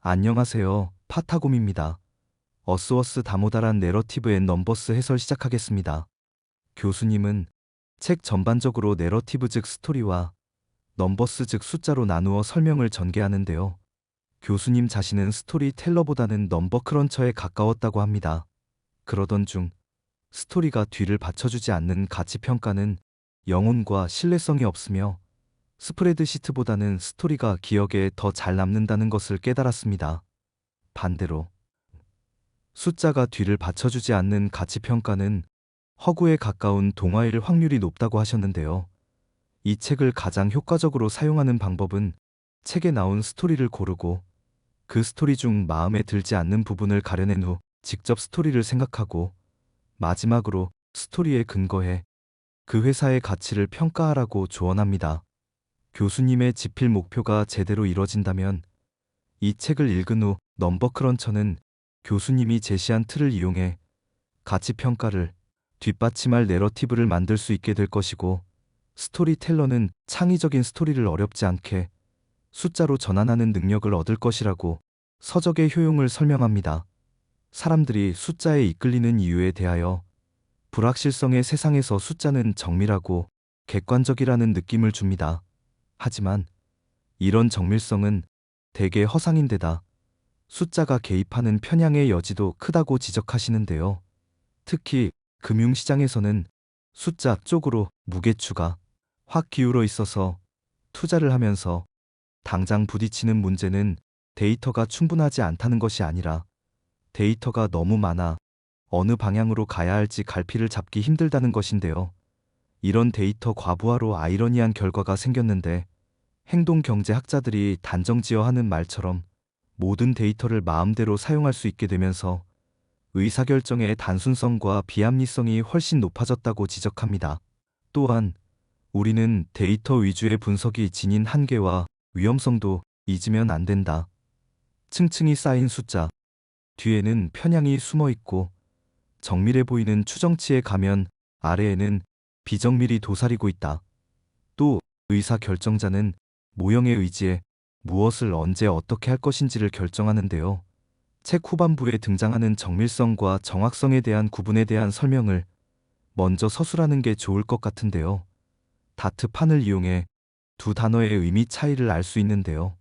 안녕하세요. 파타곰입니다. 어스워스 다모다란 내러티브 앤 넘버스 해설 시작하겠습니다. 교수님은 책 전반적으로 내러티브 즉 스토리와 넘버스 즉 숫자로 나누어 설명을 전개하는데요. 교수님 자신은 스토리텔러보다는 넘버 크런처에 가까웠다고 합니다. 그러던 중 스토리가 뒤를 받쳐주지 않는 가치평가는 영혼과 신뢰성이 없으며 스프레드시트보다는 스토리가 기억에 더 잘 남는다는 것을 깨달았습니다. 반대로 숫자가 뒤를 받쳐주지 않는 가치평가는 허구에 가까운 동화일 확률이 높다고 하셨는데요. 이 책을 가장 효과적으로 사용하는 방법은 책에 나온 스토리를 고르고 그 스토리 중 마음에 들지 않는 부분을 가려낸 후 직접 스토리를 생각하고 마지막으로 스토리에 근거해 그 회사의 가치를 평가하라고 조언합니다. 교수님의 집필 목표가 제대로 이뤄진다면 이 책을 읽은 후 넘버크런처는 교수님이 제시한 틀을 이용해 가치평가를 뒷받침할 내러티브를 만들 수 있게 될 것이고, 스토리텔러는 창의적인 스토리를 어렵지 않게 숫자로 전환하는 능력을 얻을 것이라고 서적의 효용을 설명합니다. 사람들이 숫자에 이끌리는 이유에 대하여 불확실성의 세상에서 숫자는 정밀하고 객관적이라는 느낌을 줍니다. 하지만 이런 정밀성은 대개 허상인데다 숫자가 개입하는 편향의 여지도 크다고 지적하시는데요. 특히 금융시장에서는 숫자 쪽으로 무게추가 확 기울어 있어서 투자를 하면서 당장 부딪히는 문제는 데이터가 충분하지 않다는 것이 아니라 데이터가 너무 많아 어느 방향으로 가야 할지 갈피를 잡기 힘들다는 것인데요. 이런 데이터 과부하로 아이러니한 결과가 생겼는데, 행동경제학자들이 단정지어하는 말처럼 모든 데이터를 마음대로 사용할 수 있게 되면서 의사결정의 단순성과 비합리성이 훨씬 높아졌다고 지적합니다. 또한 우리는 데이터 위주의 분석이 지닌 한계와 위험성도 잊으면 안 된다. 층층이 쌓인 숫자 뒤에는 편향이 숨어 있고, 정밀해 보이는 추정치에 가면 아래에는 비정밀이 도사리고 있다. 또 의사결정자는 모형에 의지해 무엇을 언제 어떻게 할 것인지를 결정하는데요. 책 후반부에 등장하는 정밀성과 정확성에 대한 구분에 대한 설명을 먼저 서술하는 게 좋을 것 같은데요. 다트판을 이용해 두 단어의 의미 차이를 알 수 있는데요.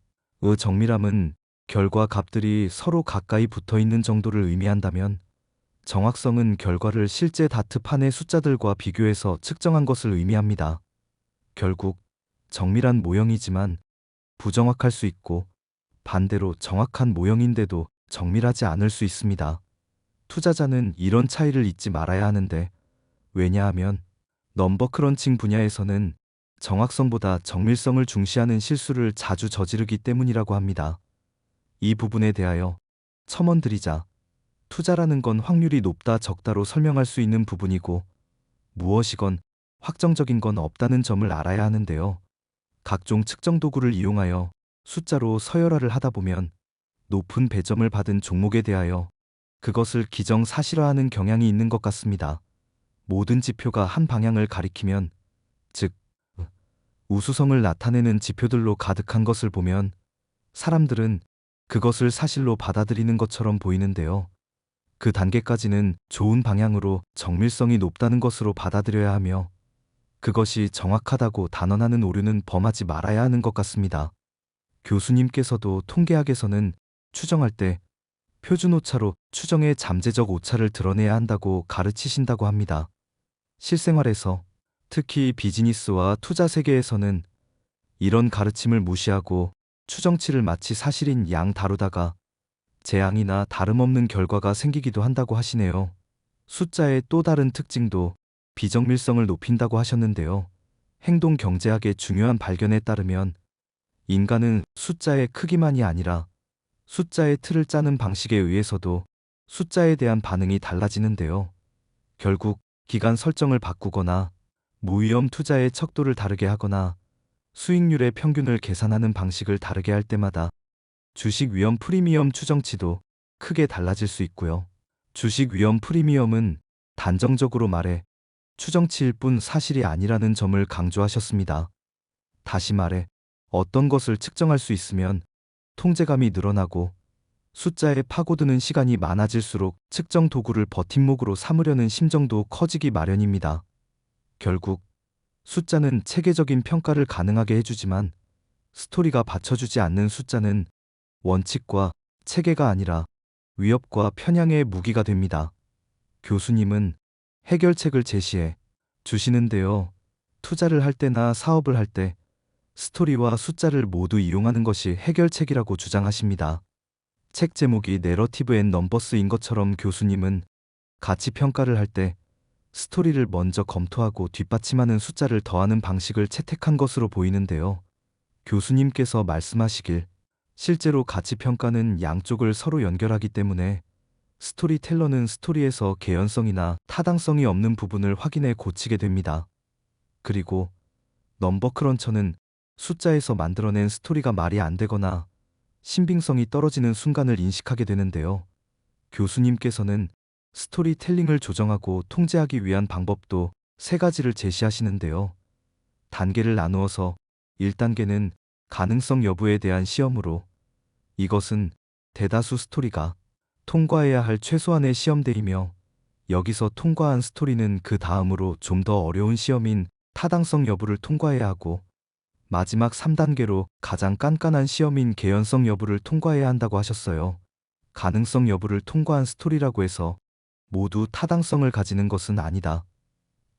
정밀함은 결과 값들이 서로 가까이 붙어 있는 정도를 의미한다면, 정확성은 결과를 실제 다트판의 숫자들과 비교해서 측정한 것을 의미합니다. 결국 정밀한 모형이지만 부정확할 수 있고, 반대로 정확한 모형인데도 정밀하지 않을 수 있습니다. 투자자는 이런 차이를 잊지 말아야 하는데, 왜냐하면 넘버 크런칭 분야에서는 정확성보다 정밀성을 중시하는 실수를 자주 저지르기 때문이라고 합니다. 이 부분에 대하여 첨언드리자, 투자라는 건 확률이 높다 적다로 설명할 수 있는 부분이고, 무엇이건 확정적인 건 없다는 점을 알아야 하는데요. 각종 측정 도구를 이용하여 숫자로 서열화를 하다 보면 높은 배점을 받은 종목에 대하여 그것을 기정사실화하는 경향이 있는 것 같습니다. 모든 지표가 한 방향을 가리키면, 즉 우수성을 나타내는 지표들로 가득한 것을 보면 사람들은 그것을 사실로 받아들이는 것처럼 보이는데요. 그 단계까지는 좋은 방향으로 정밀성이 높다는 것으로 받아들여야 하며, 그것이 정확하다고 단언하는 오류는 범하지 말아야 하는 것 같습니다. 교수님께서도 통계학에서는 추정할 때 표준 오차로 추정의 잠재적 오차를 드러내야 한다고 가르치신다고 합니다. 실생활에서, 특히 비즈니스와 투자 세계에서는 이런 가르침을 무시하고 추정치를 마치 사실인 양 다루다가 재앙이나 다름없는 결과가 생기기도 한다고 하시네요. 숫자의 또 다른 특징도 비정밀성을 높인다고 하셨는데요. 행동 경제학의 중요한 발견에 따르면 인간은 숫자의 크기만이 아니라 숫자의 틀을 짜는 방식에 의해서도 숫자에 대한 반응이 달라지는데요. 결국 기간 설정을 바꾸거나 무위험 투자의 척도를 다르게 하거나 수익률의 평균을 계산하는 방식을 다르게 할 때마다 주식 위험 프리미엄 추정치도 크게 달라질 수 있고요. 주식 위험 프리미엄은 단정적으로 말해 추정치일 뿐 사실이 아니라는 점을 강조하셨습니다. 다시 말해 어떤 것을 측정할 수 있으면 통제감이 늘어나고 숫자에 파고드는 시간이 많아질수록 측정 도구를 버팀목으로 삼으려는 심정도 커지기 마련입니다. 결국 숫자는 체계적인 평가를 가능하게 해주지만 스토리가 받쳐주지 않는 숫자는 원칙과 체계가 아니라 위협과 편향의 무기가 됩니다. 교수님은 해결책을 제시해 주시는데요. 투자를 할 때나 사업을 할 때 스토리와 숫자를 모두 이용하는 것이 해결책이라고 주장하십니다. 책 제목이 내러티브 앤 넘버스인 것처럼 교수님은 가치 평가를 할 때 스토리를 먼저 검토하고 뒷받침하는 숫자를 더하는 방식을 채택한 것으로 보이는데요. 교수님께서 말씀하시길 실제로 가치 평가는 양쪽을 서로 연결하기 때문에 스토리텔러는 스토리에서 개연성이나 타당성이 없는 부분을 확인해 고치게 됩니다. 그리고 넘버크런처는 숫자에서 만들어낸 스토리가 말이 안 되거나 신빙성이 떨어지는 순간을 인식하게 되는데요. 교수님께서는 스토리텔링을 조정하고 통제하기 위한 방법도 3가지를 제시하시는데요. 단계를 나누어서 1단계는 가능성 여부에 대한 시험으로, 이것은 대다수 스토리가 통과해야 할 최소한의 시험대이며 여기서 통과한 스토리는 그 다음으로 좀 더 어려운 시험인 타당성 여부를 통과해야 하고, 마지막 3단계로 가장 깐깐한 시험인 개연성 여부를 통과해야 한다고 하셨어요. 가능성 여부를 통과한 스토리라고 해서 모두 타당성을 가지는 것은 아니다.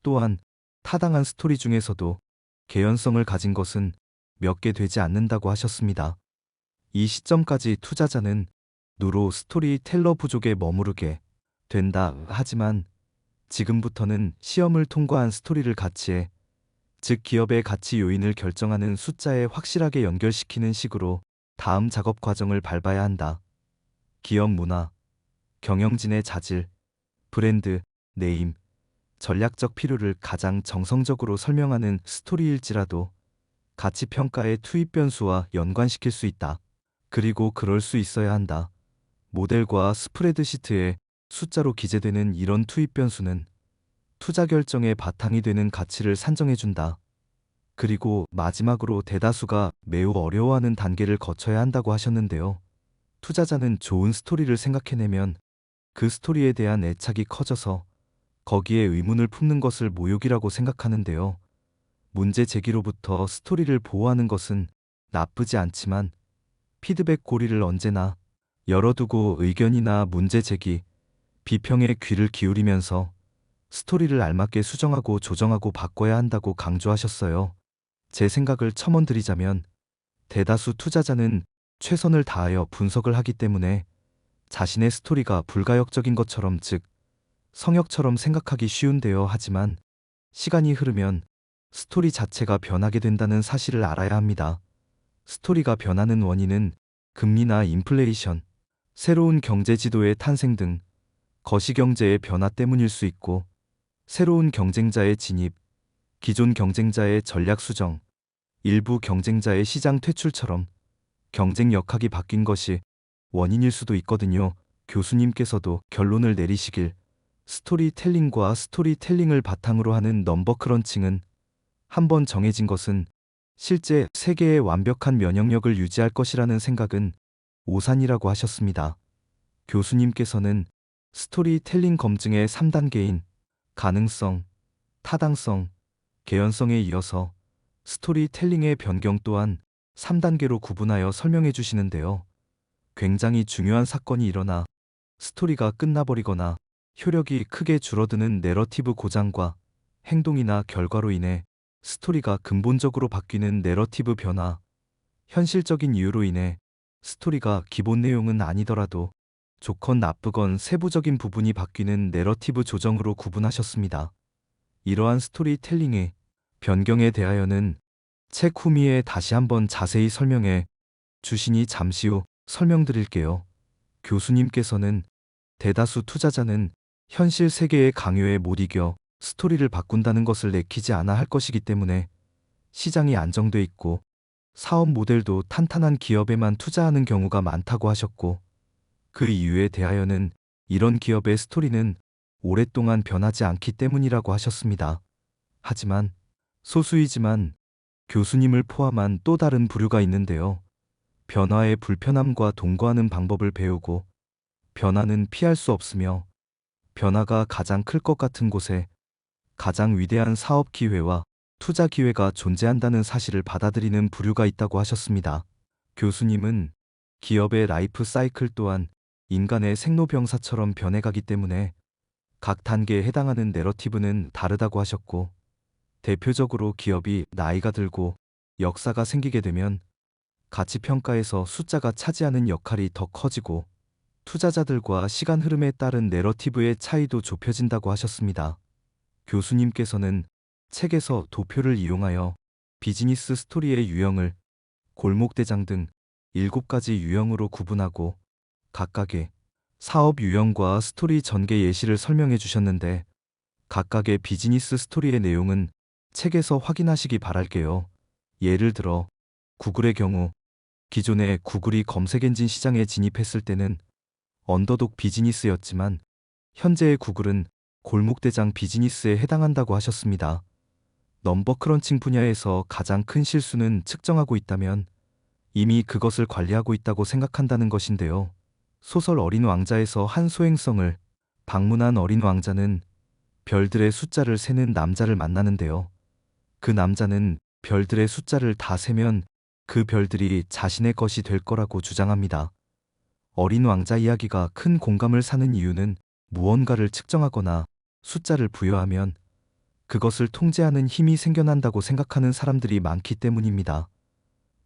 또한 타당한 스토리 중에서도 개연성을 가진 것은 몇 개 되지 않는다고 하셨습니다. 이 시점까지 투자자는 누로 스토리텔러 부족에 머무르게 된다. 하지만 지금부터는 시험을 통과한 스토리를 가치에, 즉 기업의 가치 요인을 결정하는 숫자에 확실하게 연결시키는 식으로 다음 작업 과정을 밟아야 한다. 기업 문화, 경영진의 자질, 브랜드, 네임, 전략적 필요를 가장 정성적으로 설명하는 스토리일지라도 가치 평가의 투입 변수와 연관시킬 수 있다. 그리고 그럴 수 있어야 한다. 모델과 스프레드시트에 숫자로 기재되는 이런 투입 변수는 투자 결정의 바탕이 되는 가치를 산정해준다. 그리고 마지막으로 대다수가 매우 어려워하는 단계를 거쳐야 한다고 하셨는데요. 투자자는 좋은 스토리를 생각해내면 그 스토리에 대한 애착이 커져서 거기에 의문을 품는 것을 모욕이라고 생각하는데요. 문제 제기로부터 스토리를 보호하는 것은 나쁘지 않지만 피드백 고리를 언제나 열어두고 의견이나 문제 제기, 비평에 귀를 기울이면서 스토리를 알맞게 수정하고 조정하고 바꿔야 한다고 강조하셨어요. 제 생각을 첨언드리자면 대다수 투자자는 최선을 다하여 분석을 하기 때문에 자신의 스토리가 불가역적인 것처럼, 즉 성역처럼 생각하기 쉬운데요. 하지만 시간이 흐르면 스토리 자체가 변하게 된다는 사실을 알아야 합니다. 스토리가 변하는 원인은 금리나 인플레이션, 새로운 경제 지도의 탄생 등 거시경제의 변화 때문일 수 있고, 새로운 경쟁자의 진입, 기존 경쟁자의 전략 수정, 일부 경쟁자의 시장 퇴출처럼 경쟁 역학이 바뀐 것이 원인일 수도 있거든요. 교수님께서도 결론을 내리시길 스토리텔링과 스토리텔링을 바탕으로 하는 넘버 크런칭은 한번 정해진 것은 실제 세계의 완벽한 면역력을 유지할 것이라는 생각은 오산이라고 하셨습니다. 교수님께서는 스토리텔링 검증의 3단계인 가능성, 타당성, 개연성에 이어서 스토리텔링의 변경 또한 3단계로 구분하여 설명해 주시는데요. 굉장히 중요한 사건이 일어나 스토리가 끝나버리거나 효력이 크게 줄어드는 내러티브 고장과 행동이나 결과로 인해 스토리가 근본적으로 바뀌는 내러티브 변화, 현실적인 이유로 인해 스토리가 기본 내용은 아니더라도 좋건 나쁘건 세부적인 부분이 바뀌는 내러티브 조정으로 구분하셨습니다. 이러한 스토리텔링의 변경에 대하여는 책 후미에 다시 한번 자세히 설명해 주시니 잠시 후 설명드릴게요. 교수님께서는 대다수 투자자는 현실 세계의 강요에 못 이겨 스토리를 바꾼다는 것을 내키지 않아 할 것이기 때문에 시장이 안정돼 있고 사업 모델도 탄탄한 기업에만 투자하는 경우가 많다고 하셨고, 그 이유에 대하여는 이런 기업의 스토리는 오랫동안 변하지 않기 때문이라고 하셨습니다. 하지만 소수이지만 교수님을 포함한 또 다른 부류가 있는데요. 변화의 불편함과 동거하는 방법을 배우고 변화는 피할 수 없으며 변화가 가장 클 것 같은 곳에 가장 위대한 사업 기회와 투자 기회가 존재한다는 사실을 받아들이는 부류가 있다고 하셨습니다. 교수님은 기업의 라이프 사이클 또한 인간의 생로병사처럼 변해가기 때문에 각 단계에 해당하는 내러티브는 다르다고 하셨고, 대표적으로 기업이 나이가 들고 역사가 생기게 되면 가치평가에서 숫자가 차지하는 역할이 더 커지고 투자자들과 시간 흐름에 따른 내러티브의 차이도 좁혀진다고 하셨습니다. 교수님께서는 책에서 도표를 이용하여 비즈니스 스토리의 유형을 골목대장 등 7가지 유형으로 구분하고 각각의 사업 유형과 스토리 전개 예시를 설명해 주셨는데, 각각의 비즈니스 스토리의 내용은 책에서 확인하시기 바랄게요. 예를 들어 구글의 경우 기존에 구글이 검색엔진 시장에 진입했을 때는 언더독 비즈니스였지만 현재의 구글은 골목대장 비즈니스에 해당한다고 하셨습니다. 넘버 크런칭 분야에서 가장 큰 실수는 측정하고 있다면 이미 그것을 관리하고 있다고 생각한다는 것인데요. 소설 어린 왕자에서 한 소행성을 방문한 어린 왕자는 별들의 숫자를 세는 남자를 만나는데요. 그 남자는 별들의 숫자를 다 세면 그 별들이 자신의 것이 될 거라고 주장합니다. 어린 왕자 이야기가 큰 공감을 사는 이유는 무언가를 측정하거나 숫자를 부여하면 그것을 통제하는 힘이 생겨난다고 생각하는 사람들이 많기 때문입니다.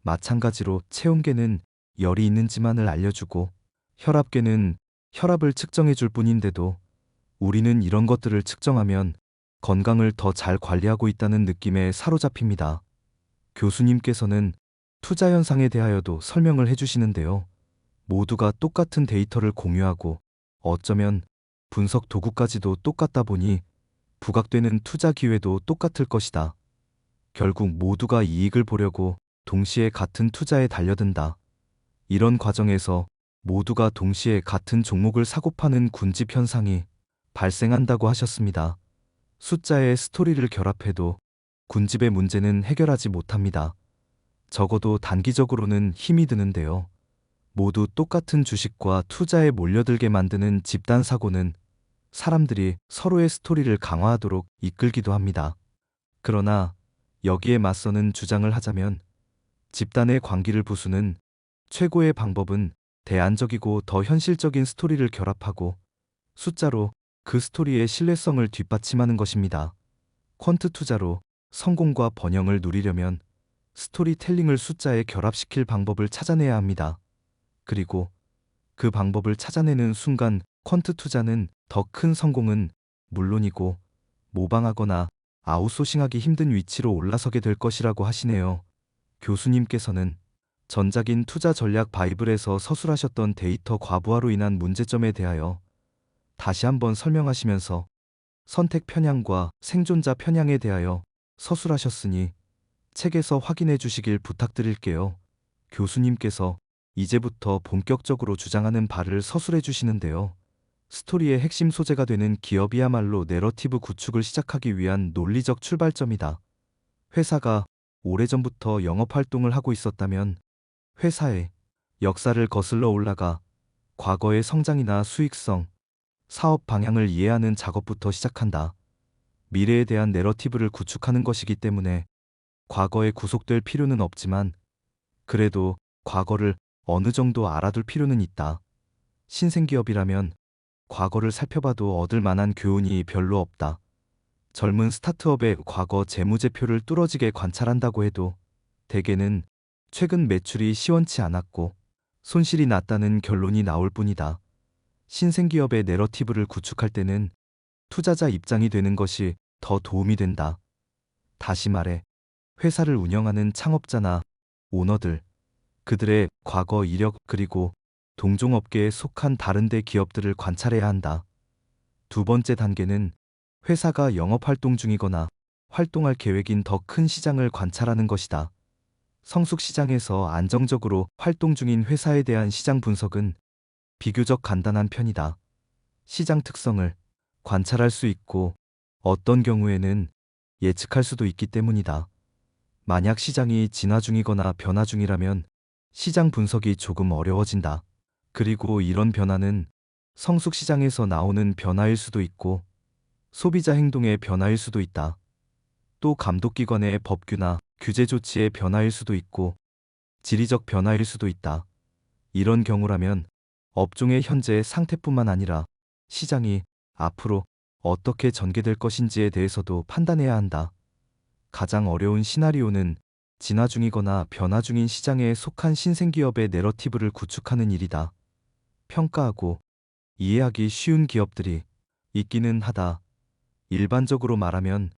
마찬가지로 체온계는 열이 있는지만을 알려주고 혈압계는 혈압을 측정해 줄 뿐인데도 우리는 이런 것들을 측정하면 건강을 더 잘 관리하고 있다는 느낌에 사로잡힙니다. 교수님께서는 투자 현상에 대하여도 설명을 해주시는데요. 모두가 똑같은 데이터를 공유하고 어쩌면 분석 도구까지도 똑같다 보니 부각되는 투자 기회도 똑같을 것이다. 결국 모두가 이익을 보려고 동시에 같은 투자에 달려든다. 이런 과정에서 모두가 동시에 같은 종목을 사고 파는 군집 현상이 발생한다고 하셨습니다. 숫자의 스토리를 결합해도 군집의 문제는 해결하지 못합니다. 적어도 단기적으로는 힘이 드는데요. 모두 똑같은 주식과 투자에 몰려들게 만드는 집단 사고는 사람들이 서로의 스토리를 강화하도록 이끌기도 합니다. 그러나 여기에 맞서는 주장을 하자면 집단의 광기를 부수는 최고의 방법은 대안적이고 더 현실적인 스토리를 결합하고 숫자로 그 스토리의 신뢰성을 뒷받침하는 것입니다. 퀀트 투자로 성공과 번영을 누리려면 스토리텔링을 숫자에 결합시킬 방법을 찾아내야 합니다. 그리고 그 방법을 찾아내는 순간 퀀트 투자는 더 큰 성공은 물론이고 모방하거나 아웃소싱하기 힘든 위치로 올라서게 될 것이라고 하시네요. 교수님께서는 전작인 투자 전략 바이블에서 서술하셨던 데이터 과부하로 인한 문제점에 대하여 다시 한번 설명하시면서 선택 편향과 생존자 편향에 대하여 서술하셨으니 책에서 확인해 주시길 부탁드릴게요. 교수님께서 이제부터 본격적으로 주장하는 바를 서술해 주시는데요. 스토리의 핵심 소재가 되는 기업이야말로 내러티브 구축을 시작하기 위한 논리적 출발점이다. 회사가 오래전부터 영업활동을 하고 있었다면 회사의 역사를 거슬러 올라가 과거의 성장이나 수익성, 사업 방향을 이해하는 작업부터 시작한다. 미래에 대한 내러티브를 구축하는 것이기 때문에 과거에 구속될 필요는 없지만 그래도 과거를 어느 정도 알아둘 필요는 있다. 신생기업이라면 과거를 살펴봐도 얻을 만한 교훈이 별로 없다. 젊은 스타트업의 과거 재무제표를 뚫어지게 관찰한다고 해도 대개는 최근 매출이 시원치 않았고 손실이 났다는 결론이 나올 뿐이다. 신생기업의 내러티브를 구축할 때는 투자자 입장이 되는 것이 더 도움이 된다. 다시 말해 회사를 운영하는 창업자나 오너들, 그들의 과거 이력 그리고 동종업계에 속한 다른 대 기업들을 관찰해야 한다. 두 번째 단계는 회사가 영업활동 중이거나 활동할 계획인 더 큰 시장을 관찰하는 것이다. 성숙 시장에서 안정적으로 활동 중인 회사에 대한 시장 분석은 비교적 간단한 편이다. 시장 특성을 관찰할 수 있고 어떤 경우에는 예측할 수도 있기 때문이다. 만약 시장이 진화 중이거나 변화 중이라면 시장 분석이 조금 어려워진다. 그리고 이런 변화는 성숙 시장에서 나오는 변화일 수도 있고 소비자 행동의 변화일 수도 있다. 또 감독기관의 법규나 규제 조치의 변화일 수도 있고 지리적 변화일 수도 있다. 이런 경우라면 업종의 현재 상태뿐만 아니라 시장이 앞으로 어떻게 전개될 것인지에 대해서도 판단해야 한다. 가장 어려운 시나리오는 진화 중이거나 변화 중인 시장에 속한 신생기업의 내러티브를 구축하는 일이다. 평가하고 이해하기 쉬운 기업들이 있기는 하다. 일반적으로 말하면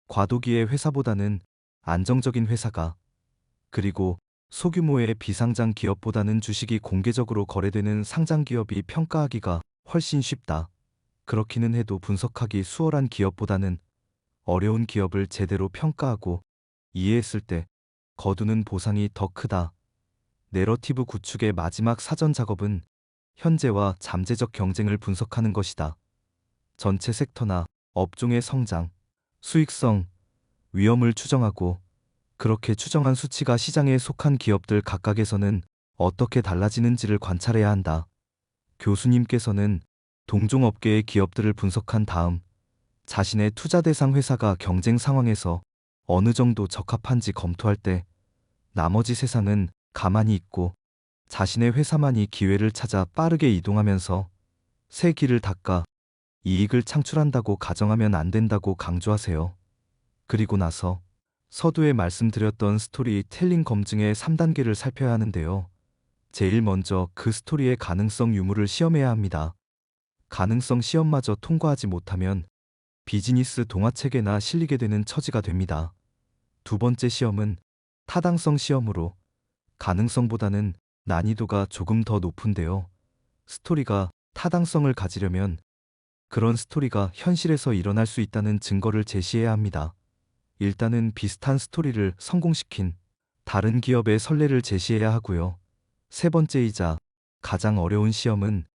과도기의 회사보다는 안정적인 회사가, 그리고 소규모의 비상장 기업보다는 주식이 공개적으로 거래되는 상장 기업이 평가하기가 훨씬 쉽다. 그렇기는 해도 분석하기 수월한 기업보다는 어려운 기업을 제대로 평가하고 이해했을 때 거두는 보상이 더 크다. 내러티브 구축의 마지막 사전 작업은 현재와 잠재적 경쟁을 분석하는 것이다. 전체 섹터나 업종의 성장, 수익성, 위험을 추정하고 그렇게 추정한 수치가 시장에 속한 기업들 각각에서는 어떻게 달라지는지를 관찰해야 한다. 교수님께서는 동종업계의 기업들을 분석한 다음 자신의 투자 대상 회사가 경쟁 상황에서 어느 정도 적합한지 검토할 때 나머지 세상은 가만히 있고 자신의 회사만이 기회를 찾아 빠르게 이동하면서 새 길을 닦아 이익을 창출한다고 가정하면 안 된다고 강조하세요. 그리고 나서 서두에 말씀드렸던 스토리텔링 검증의 3단계를 살펴야 하는데요. 제일 먼저 그 스토리의 가능성 유무를 시험해야 합니다. 가능성 시험마저 통과하지 못하면 비즈니스 동화책에나 실리게 되는 처지가 됩니다. 두 번째 시험은 타당성 시험으로 가능성보다는 난이도가 조금 더 높은데요. 스토리가 타당성을 가지려면 그런 스토리가 현실에서 일어날 수 있다는 증거를 제시해야 합니다. 일단은 비슷한 스토리를 성공시킨 다른 기업의 선례를 제시해야 하고요. 세 번째이자 가장 어려운 시험은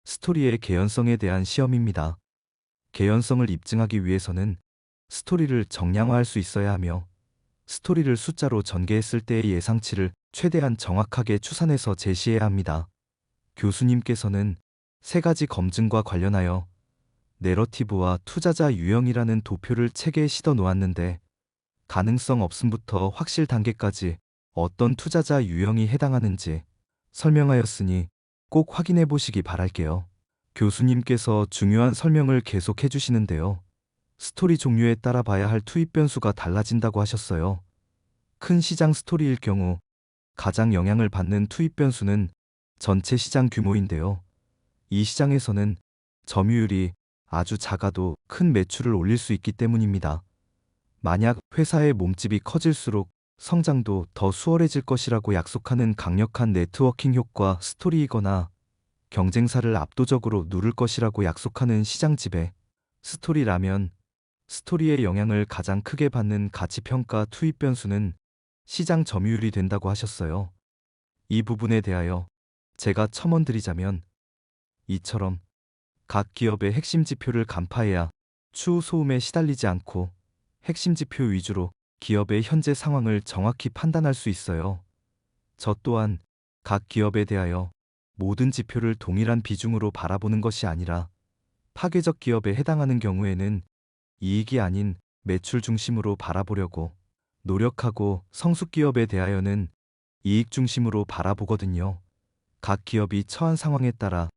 스토리의 개연성에 대한 시험입니다. 개연성을 입증하기 위해서는 스토리를 정량화할 수 있어야 하며 스토리를 숫자로 전개했을 때의 예상치를 최대한 정확하게 추산해서 제시해야 합니다. 교수님께서는 세 가지 검증과 관련하여 내러티브와 투자자 유형이라는 도표를 책에 싣어 놓았는데 가능성 없음부터 확실 단계까지 어떤 투자자 유형이 해당하는지 설명하였으니 꼭 확인해 보시기 바랄게요. 교수님께서 중요한 설명을 계속해 주시는데요. 스토리 종류에 따라 봐야 할 투입 변수가 달라진다고 하셨어요. 큰 시장 스토리일 경우 가장 영향을 받는 투입 변수는 전체 시장 규모인데요. 이 시장에서는 점유율이 아주 작아도 큰 매출을 올릴 수 있기 때문입니다. 만약 회사의 몸집이 커질수록 성장도 더 수월해질 것이라고 약속하는 강력한 네트워킹 효과 스토리이거나 경쟁사를 압도적으로 누를 것이라고 약속하는 시장 지배 스토리라면 스토리의 영향을 가장 크게 받는 가치평가 투입 변수는 시장 점유율이 된다고 하셨어요. 이 부분에 대하여 제가 첨언드리자면 이처럼 각 기업의 핵심 지표를 간파해야 추후 소음에 시달리지 않고 핵심 지표 위주로 기업의 현재 상황을 정확히 판단할 수 있어요. 저 또한 각 기업에 대하여 모든 지표를 동일한 비중으로 바라보는 것이 아니라 파괴적 기업에 해당하는 경우에는 이익이 아닌 매출 중심으로 바라보려고 노력하고 성숙 기업에 대하여는 이익 중심으로 바라보거든요. 각 기업이 처한 상황에 따라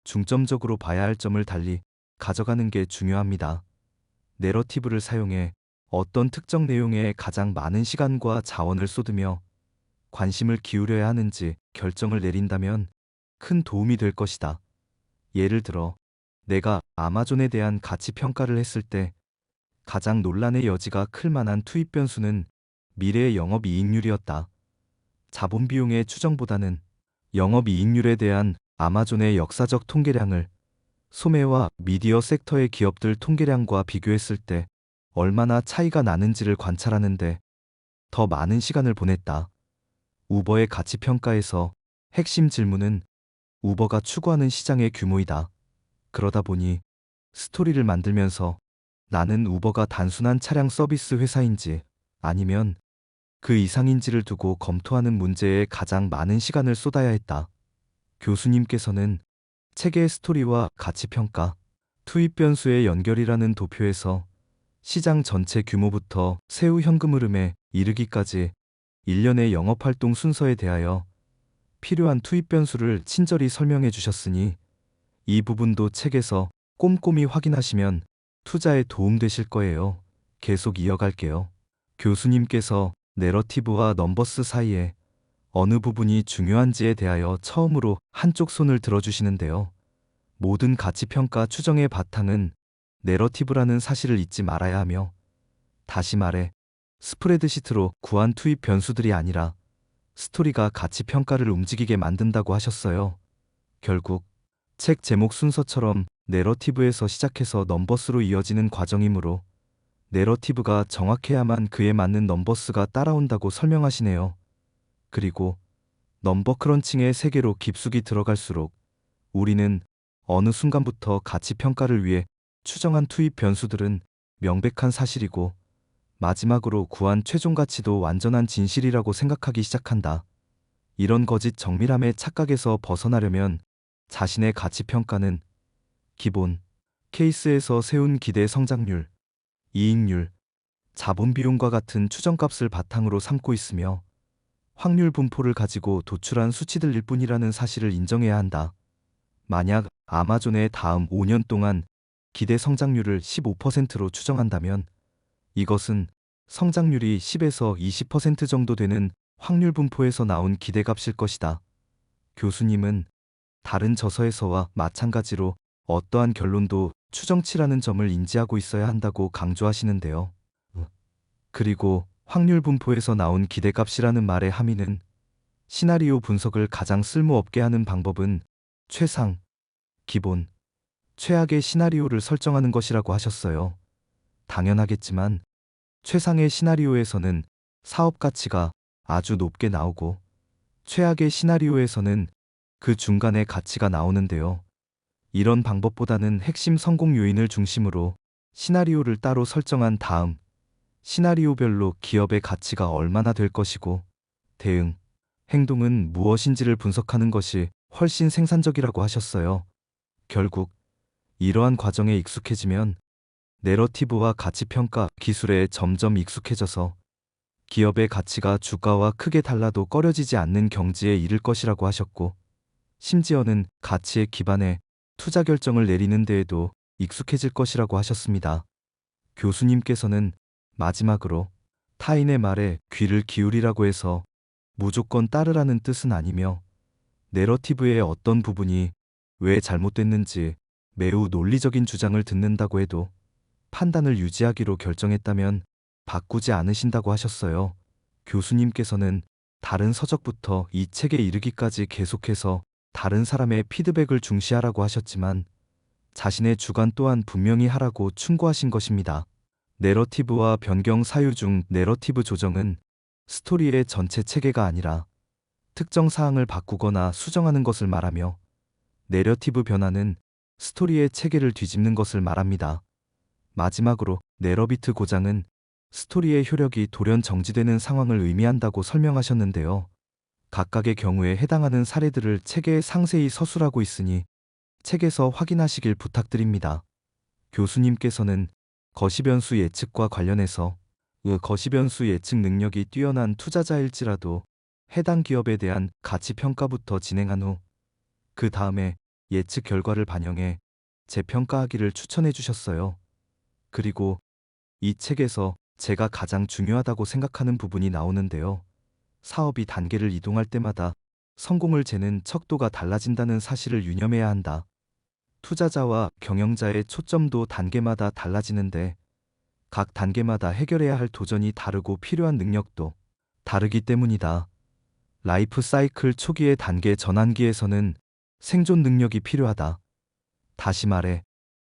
중점적으로 봐야 할 점을 달리 가져가는 게 중요합니다. 내러티브를 사용해 어떤 특정 내용에 가장 많은 시간과 자원을 쏟으며 관심을 기울여야 하는지 결정을 내린다면 큰 도움이 될 것이다. 예를 들어 내가 아마존에 대한 가치 평가를 했을 때 가장 논란의 여지가 클 만한 투입 변수는 미래의 영업이익률이었다. 자본 비용의 추정보다는 영업이익률에 대한 아마존의 역사적 통계량을 소매와 미디어 섹터의 기업들 통계량과 비교했을 때 얼마나 차이가 나는지를 관찰하는데 더 많은 시간을 보냈다. 우버의 가치 평가에서 핵심 질문은 우버가 추구하는 시장의 규모이다. 그러다 보니 스토리를 만들면서 나는 우버가 단순한 차량 서비스 회사인지 아니면 그 이상인지를 두고 검토하는 문제에 가장 많은 시간을 쏟아야 했다. 교수님께서는 책의 스토리와 가치평가, 투입 변수의 연결이라는 도표에서 시장 전체 규모부터 세후 현금 흐름에 이르기까지 일련의 영업활동 순서에 대하여 필요한 투입 변수를 친절히 설명해 주셨으니 이 부분도 책에서 꼼꼼히 확인하시면 투자에 도움되실 거예요. 계속 이어갈게요. 교수님께서 내러티브와 넘버스 사이에 어느 부분이 중요한지에 대하여 처음으로 한쪽 손을 들어주시는데요. 모든 가치평가 추정의 바탕은 내러티브라는 사실을 잊지 말아야 하며, 다시 말해 스프레드시트로 구한 투입 변수들이 아니라 스토리가 가치평가를 움직이게 만든다고 하셨어요. 결국 책 제목 순서처럼 내러티브에서 시작해서 넘버스로 이어지는 과정이므로 내러티브가 정확해야만 그에 맞는 넘버스가 따라온다고 설명하시네요. 그리고 넘버 크런칭의 세계로 깊숙이 들어갈수록 우리는 어느 순간부터 가치평가를 위해 추정한 투입 변수들은 명백한 사실이고 마지막으로 구한 최종 가치도 완전한 진실이라고 생각하기 시작한다. 이런 거짓 정밀함의 착각에서 벗어나려면 자신의 가치평가는 기본, 케이스에서 세운 기대 성장률, 이익률, 자본 비용과 같은 추정값을 바탕으로 삼고 있으며 확률 분포를 가지고 도출한 수치들일 뿐이라는 사실을 인정해야 한다. 만약 아마존의 다음 5년 동안 기대 성장률을 15%로 추정한다면 이것은 성장률이 10에서 20% 정도 되는 확률 분포에서 나온 기대값일 것이다. 교수님은 다른 저서에서와 마찬가지로 어떠한 결론도 추정치라는 점을 인지하고 있어야 한다고 강조하시는데요. 그리고 확률 분포에서 나온 기대값이라는 말의 함의는 시나리오 분석을 가장 쓸모없게 하는 방법은 최상, 기본, 최악의 시나리오를 설정하는 것이라고 하셨어요. 당연하겠지만 최상의 시나리오에서는 사업 가치가 아주 높게 나오고 최악의 시나리오에서는 그 중간의 가치가 나오는데요. 이런 방법보다는 핵심 성공 요인을 중심으로 시나리오를 따로 설정한 다음 시나리오별로 기업의 가치가 얼마나 될 것이고 대응, 행동은 무엇인지를 분석하는 것이 훨씬 생산적이라고 하셨어요. 결국 이러한 과정에 익숙해지면 내러티브와 가치평가 기술에 점점 익숙해져서 기업의 가치가 주가와 크게 달라도 꺼려지지 않는 경지에 이를 것이라고 하셨고, 심지어는 가치에 기반해 투자 결정을 내리는 데에도 익숙해질 것이라고 하셨습니다. 교수님께서는 마지막으로 타인의 말에 귀를 기울이라고 해서 무조건 따르라는 뜻은 아니며 내러티브의 어떤 부분이 왜 잘못됐는지 매우 논리적인 주장을 듣는다고 해도 판단을 유지하기로 결정했다면 바꾸지 않으신다고 하셨어요. 교수님께서는 다른 서적부터 이 책에 이르기까지 계속해서 다른 사람의 피드백을 중시하라고 하셨지만 자신의 주관 또한 분명히 하라고 충고하신 것입니다. 내러티브와 변경 사유 중 내러티브 조정은 스토리의 전체 체계가 아니라 특정 사항을 바꾸거나 수정하는 것을 말하며, 내러티브 변화는 스토리의 체계를 뒤집는 것을 말합니다. 마지막으로 내러비트 고장은 스토리의 효력이 돌연 정지되는 상황을 의미한다고 설명하셨는데요. 각각의 경우에 해당하는 사례들을 책에 상세히 서술하고 있으니 책에서 확인하시길 부탁드립니다. 교수님께서는 거시변수 예측과 관련해서 거시변수 예측 능력이 뛰어난 투자자일지라도 해당 기업에 대한 가치평가부터 진행한 후 그 다음에 예측 결과를 반영해 재평가하기를 추천해 주셨어요. 그리고 이 책에서 제가 가장 중요하다고 생각하는 부분이 나오는데요. 사업이 단계를 이동할 때마다 성공을 재는 척도가 달라진다는 사실을 유념해야 한다. 투자자와 경영자의 초점도 단계마다 달라지는데 각 단계마다 해결해야 할 도전이 다르고 필요한 능력도 다르기 때문이다. 라이프 사이클 초기의 단계 전환기에서는 생존 능력이 필요하다. 다시 말해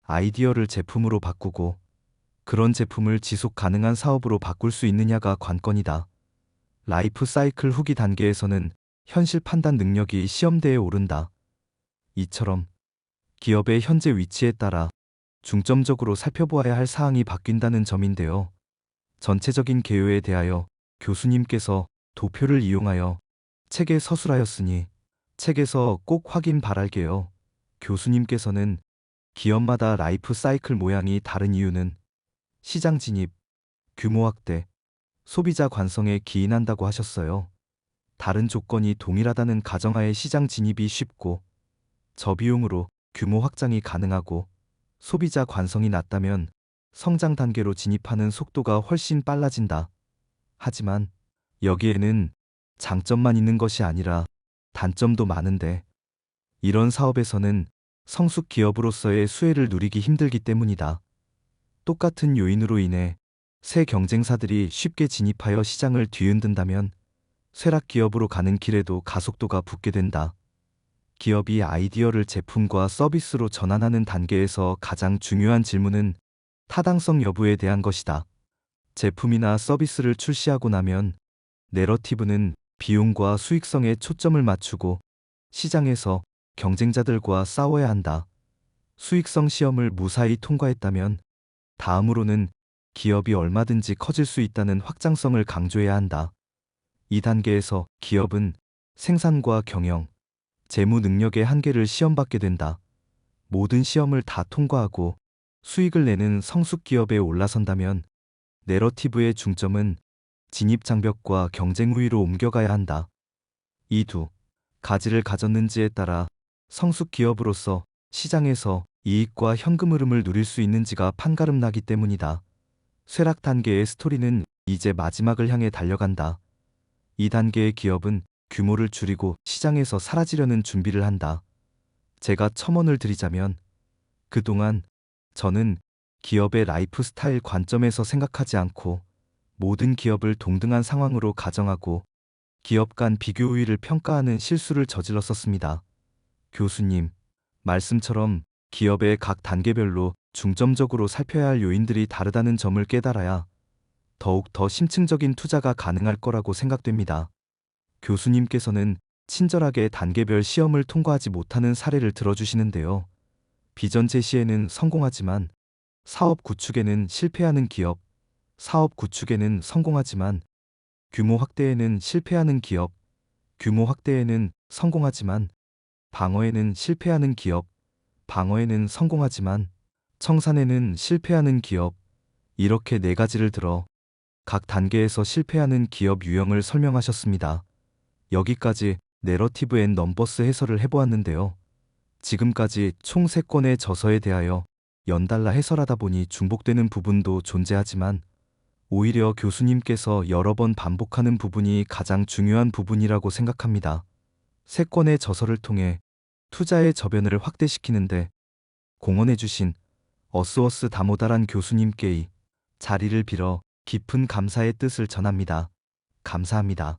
아이디어를 제품으로 바꾸고 그런 제품을 지속 가능한 사업으로 바꿀 수 있느냐가 관건이다. 라이프 사이클 후기 단계에서는 현실 판단 능력이 시험대에 오른다. 이처럼 기업의 현재 위치에 따라 중점적으로 살펴보아야 할 사항이 바뀐다는 점인데요. 전체적인 개요에 대하여 교수님께서 도표를 이용하여 책에 서술하였으니 책에서 꼭 확인 바랄게요. 교수님께서는 기업마다 라이프 사이클 모양이 다른 이유는 시장 진입, 규모 확대, 소비자 관성에 기인한다고 하셨어요. 다른 조건이 동일하다는 가정하에 시장 진입이 쉽고 저비용으로 규모 확장이 가능하고 소비자 관성이 낮다면 성장 단계로 진입하는 속도가 훨씬 빨라진다. 하지만 여기에는 장점만 있는 것이 아니라 단점도 많은데 이런 사업에서는 성숙 기업으로서의 수혜를 누리기 힘들기 때문이다. 똑같은 요인으로 인해 새 경쟁사들이 쉽게 진입하여 시장을 뒤흔든다면 쇠락 기업으로 가는 길에도 가속도가 붙게 된다. 기업이 아이디어를 제품과 서비스로 전환하는 단계에서 가장 중요한 질문은 타당성 여부에 대한 것이다. 제품이나 서비스를 출시하고 나면 내러티브는 비용과 수익성에 초점을 맞추고 시장에서 경쟁자들과 싸워야 한다. 수익성 시험을 무사히 통과했다면 다음으로는 기업이 얼마든지 커질 수 있다는 확장성을 강조해야 한다. 이 단계에서 기업은 생산과 경영, 재무 능력의 한계를 시험받게 된다. 모든 시험을 다 통과하고 수익을 내는 성숙 기업에 올라선다면 내러티브의 중점은 진입 장벽과 경쟁 우위로 옮겨가야 한다. 이 두 가지를 가졌는지에 따라 성숙 기업으로서 시장에서 이익과 현금 흐름을 누릴 수 있는지가 판가름 나기 때문이다. 쇠락 단계의 스토리는 이제 마지막을 향해 달려간다. 이 단계의 기업은 규모를 줄이고 시장에서 사라지려는 준비를 한다. 제가 첨언을 드리자면 그동안 저는 기업의 라이프 스타일 관점에서 생각하지 않고 모든 기업을 동등한 상황으로 가정하고 기업 간 비교 우위를 평가하는 실수를 저질렀었습니다. 교수님, 말씀처럼 기업의 각 단계별로 중점적으로 살펴야 할 요인들이 다르다는 점을 깨달아야 더욱 더 심층적인 투자가 가능할 거라고 생각됩니다. 교수님께서는 친절하게 단계별 시험을 통과하지 못하는 사례를 들어주시는데요. 비전 제시에는 성공하지만 사업 구축에는 실패하는 기업, 사업 구축에는 성공하지만 규모 확대에는 실패하는 기업, 규모 확대에는 성공하지만 방어에는 실패하는 기업, 방어에는 성공하지만 청산에는 실패하는 기업, 이렇게 네 가지를 들어 각 단계에서 실패하는 기업 유형을 설명하셨습니다. 여기까지 내러티브 앤 넘버스 해설을 해보았는데요. 지금까지 총 3건의 저서에 대하여 연달아 해설하다 보니 중복되는 부분도 존재하지만 오히려 교수님께서 여러 번 반복하는 부분이 가장 중요한 부분이라고 생각합니다. 3건의 저서를 통해 투자의 저변을 확대시키는데 공헌해주신 어스워스 다모다란 교수님께 이 자리를 빌어 깊은 감사의 뜻을 전합니다. 감사합니다.